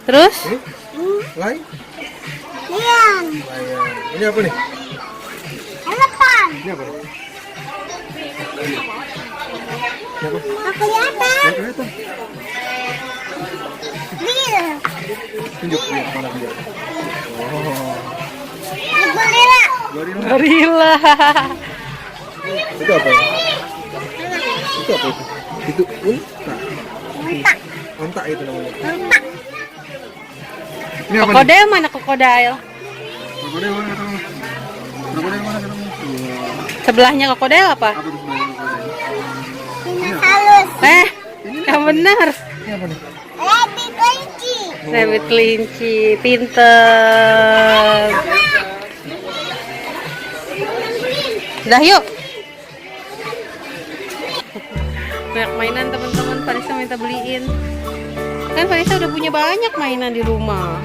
Terus? Lain? Liang. Ini apa nih? Elepan. Ini apa? Ini apa? Nggak kelihatan. Yang kelihatan. Bil. Tunjuk mana dia. Oh. Gorila. Gorila. Gorila. Itu apa ya? Itu apa itu? Itu unta. Unta. Unta itu namanya. Unta. Ini apa nih? Krokodil mana krokodil? Krokodil mana ketemu? Krokodil mana ketemu? Sebelahnya krokodil apa? Apa tuh sebenarnya krokodil? Dinosaurus. Yang benar. Ini apa nih? Rabbit kelinci. Rabbit kelinci, pinter. Udah yuk. Banyak mainan teman-teman, Farisa minta beliin. Kan Farisa udah punya banyak mainan di rumah.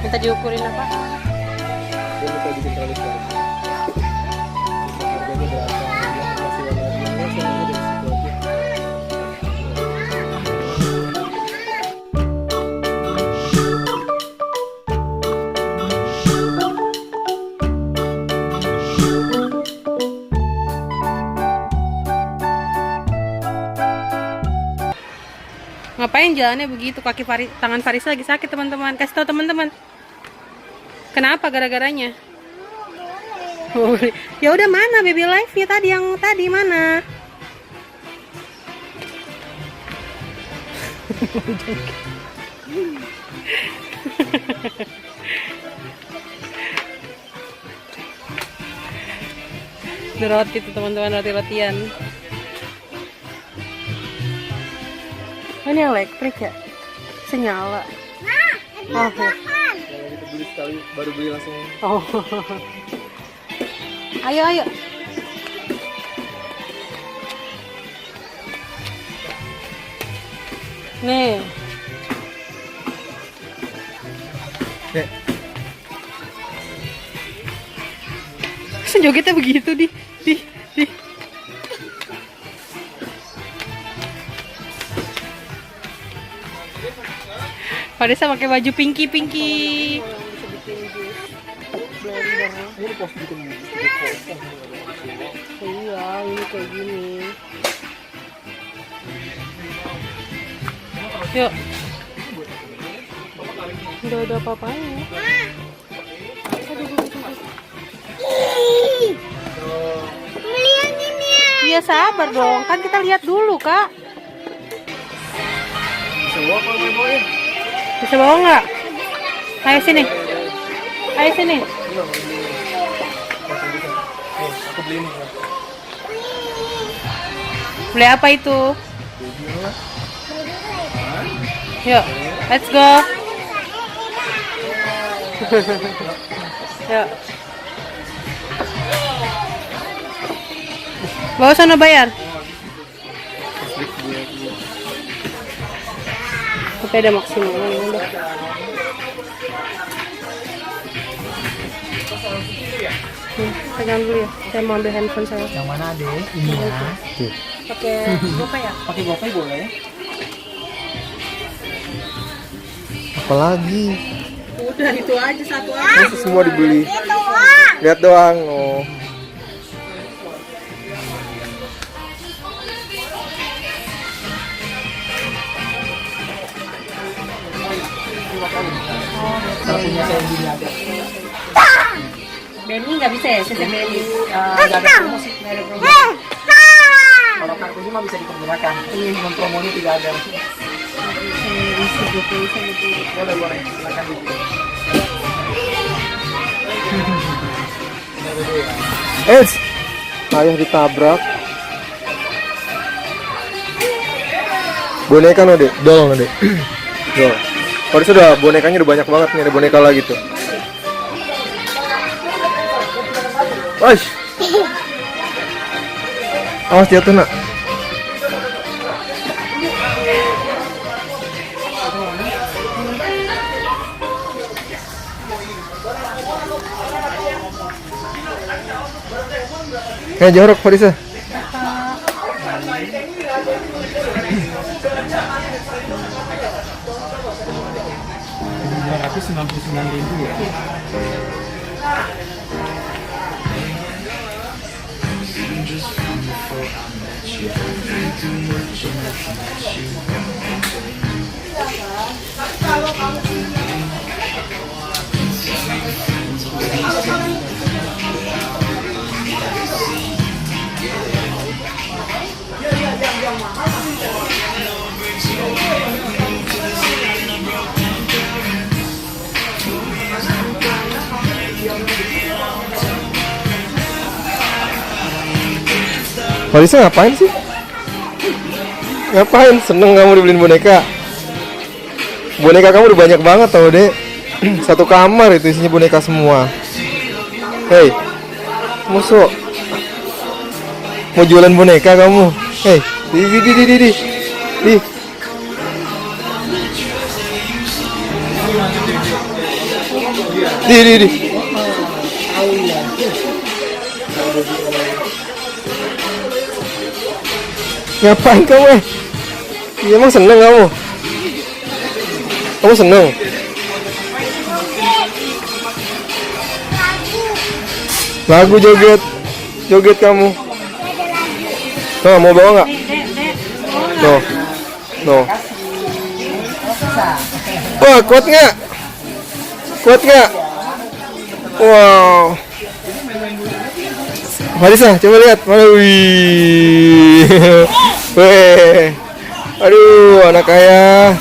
Minta diukurin apa? Dia minta bikin tali sekali. Harganya berapa? Dia masih warna biru, semuanya dari situ aja. Ngapain jalannya begitu? Tangan Farisa lagi sakit teman-teman. Kasih tahu teman-teman. Kenapa gara-garanya? Oh, ya udah mana baby life-nya tadi yang tadi mana? Ini roti tuh teman-teman, roti-rotian. Oh, ini elektrik ya? Senyala. Oh, ya. Kalau kita beli sekali, baru beli langsung. Oh. Ayo, ayo. Nih. Nek, Jogetnya begitu di. Farisa pakai baju pinky. ini pos bikin Iya, ini kayak gini. Yuk. Udah ada apa-apanya. Beli yang ini ya. Iya sabar dong, kan kita lihat dulu kak. bisa bawa kalau mau bawa ya? Bisa bawa nggak? Ayo sini. Ayo sini. Aku beli ini. Beli apa itu? Yuk, let's go. Yuk. Bawa sana bayar. Tapi ada maksimal udah. Pegang dulu ya. Saya mau ambil handphone saya. Yang mana deh? Ini ya. Pakai GoPay ya? Pakai GoPay boleh? Apalagi? Udah itu aja satu aja. Masa semua dibeli? Itu doang. Lihat doang. Oh. Kalau punya saya gini aja. Benny nggak bisa ya? Saya Benny. Nggak ada promosi, nggak ada promosi. Kalau kartunya mah bisa dipergunakan. Ini non promonya tidak ada. Boleh boleh, silakan dulu. Ayah ditabrak. Boneka no dek, dorong no dek. Dorong. Kalau sudah bonekanya udah banyak banget nih, ada boneka lagi tuh. Wah. Awas jatuh nak. Jorok Farisa. Farisa ngapain sih? Ngapain? Seneng kamu dibeliin boneka? Boneka kamu udah banyak banget tau dek. Satu kamar itu isinya boneka semua. Hei, musuh. Mau jualan boneka kamu? Hei, di. Di. Ngapain kamu Ya, emang seneng kamu? Kamu seneng? Lagu joget. Joget kamu. Tuh, mau bawa nggak? Tuh. Tuh. Wah, kuat nggak? Kuat nggak? Wow. Farisa, coba lihat. Wih. Weh. Aduh, anak kaya.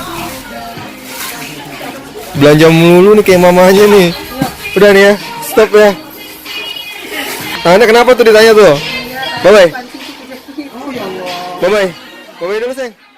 Belanja mulu nih kayak mamanya nih. Udah nih ya, stop ya. Tangannya kenapa tuh ditanya tuh? Bye-bye. Bye-bye. Bye-bye dulu, sayang.